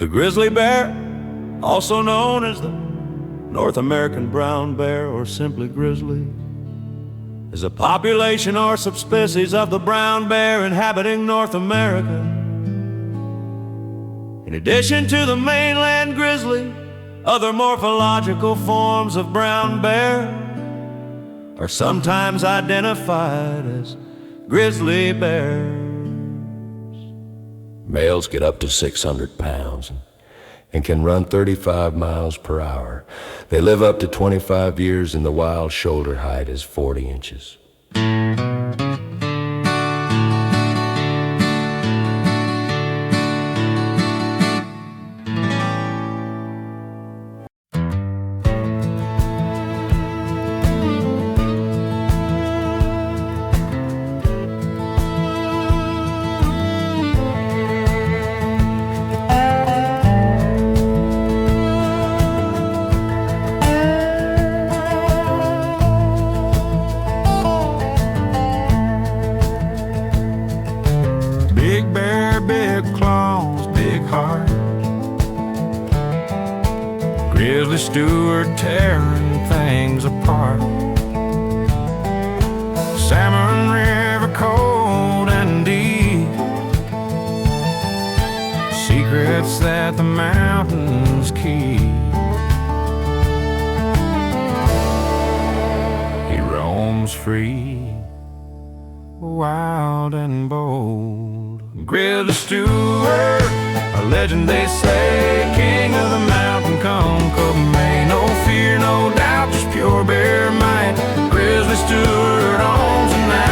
The grizzly bear, also known as the North American brown bear or simply grizzly, is a population or subspecies of the brown bear inhabiting North America. In addition to the mainland grizzly, other morphological forms of brown bear are sometimes identified as grizzly bears. Males get up to 600 pounds and can run 35 miles per hour. They live up to 25 years and the wild shoulder height is 40 inches. Big bear, big claws, big heart. Grizzly Stewart tearing things apart. Salmon River cold and deep. Secrets that the mountains keep. He roams free, wild and bold. Grizzly Stewart, a legend they say, king of the mountain come, ain't no fear, no doubt, just pure bear might. Grizzly Stewart owns the night.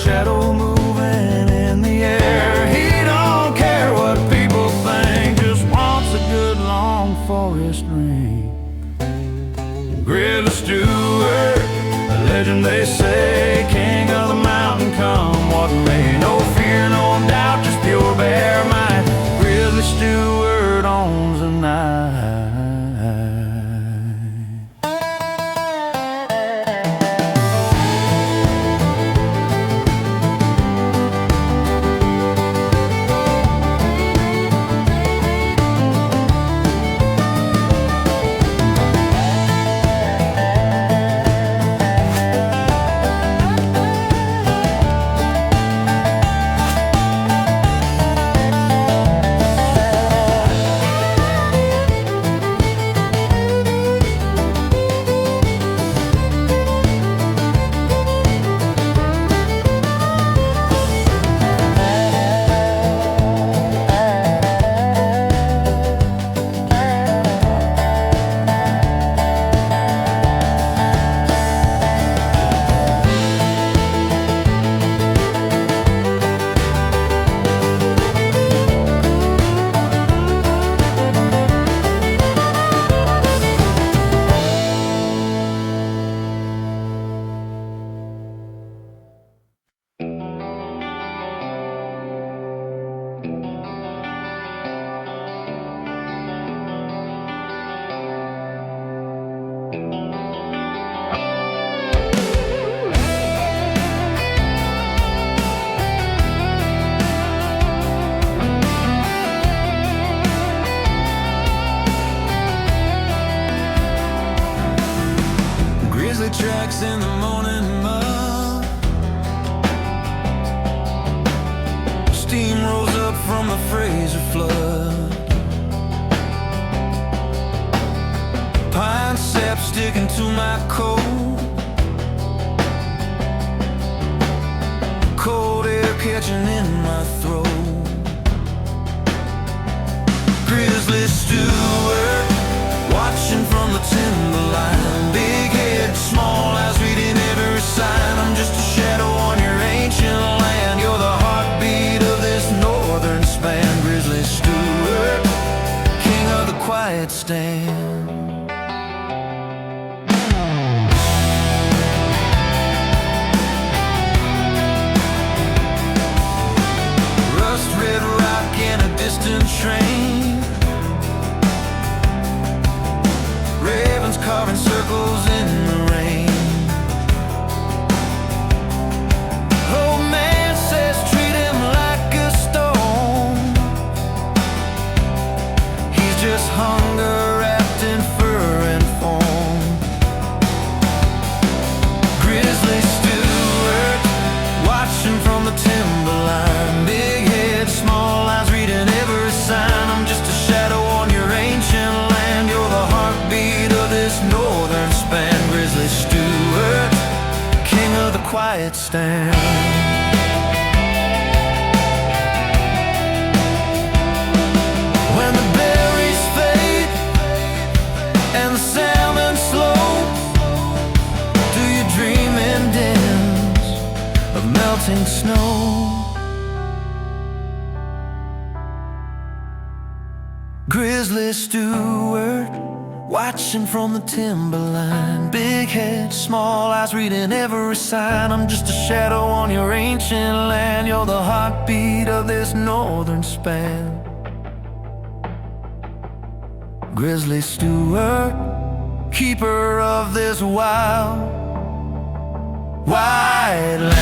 Shadow moving in the air. He don't care what people think, just wants a good long forest ring. Grizzly Stewart, a legend they say, king of the mountain come what may. No fear, no doubt, just pure bear might. Grizzly Stewart owns the night. Tracks in the morning mud. Steam rolls up from the Fraser flood. Pine sap sticking to my coat. Cold air catching in my throat. Grizzly Stewart, watching from the timberline. Big head, small eyes, reading every sign. I'm just a it stand. When the berries fade and the salmon slope, do you dream in dens of melting snow? Grizzly Stewart, watching from the timberline. Big head, small eyes, reading every sign. I'm just a shadow on your ancient land. You're the heartbeat of this northern span. Grizzly Stewart, keeper of this wild, wide land.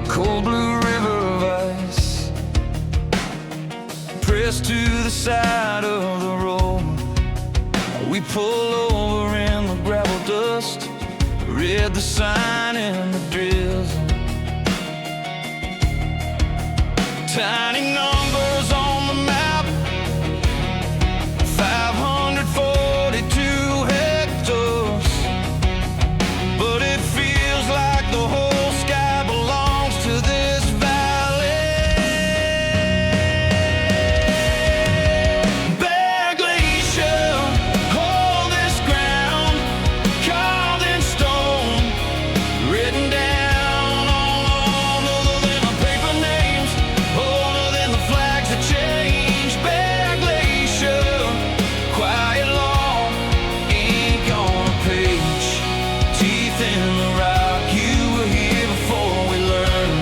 Cold blue river of ice, pressed to the side of the road. We pull over in the gravel dust, read the sign in the drizzle. Tiny numbers on the map, 542 hectares, but it feels like the whole sky belongs to this valley. Bear glacier, hold this ground, carved in stone, written down on older than our paper names, older than the flags that change. Bear glacier, quiet law, ink on a page, teeth in the rock. You were here before we learned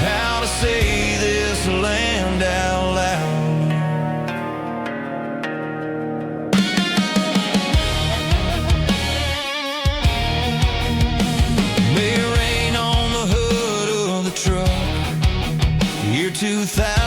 how to say this land out loud. May rain on the hood of the truck, year 2000.